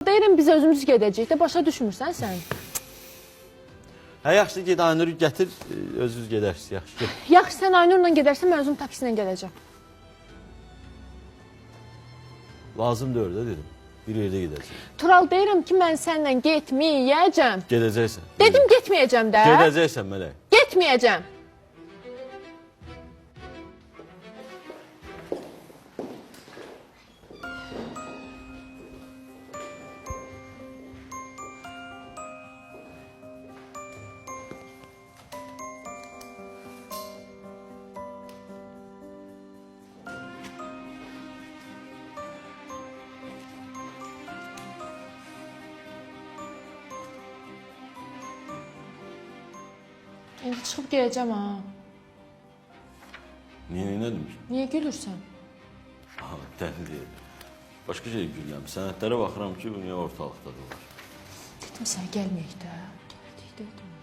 Deyirəm biz özümüz gedəcəyik də, başa düşmürsən sən. Hə, yaxşı, ged Aynur'u gətir, özünüz gedərsiniz, yaxşı. Ged. Yaxşı, sən Aynur'la gedərsən, mən özüm taksilə gələcəm. Lazım deyil də dedim. Bir yerdə gedəcək. Tural, deyirəm ki, mən səninlə getməyəcəm. Gedəcəksən. Dedim, getməyəcəm də. Gedəcəksən Mələk. Getməyəcəm. İndi çıxıb gələcəm ha. Niyə nə demiş? Niyə gülürsən? Aha, dəli deyil. Başqa şey gülürəm. Sənətlərə baxıram ki, bu niyə ortalıqda da var. Dedim, sən gəlməyək də. Gəldik dedim.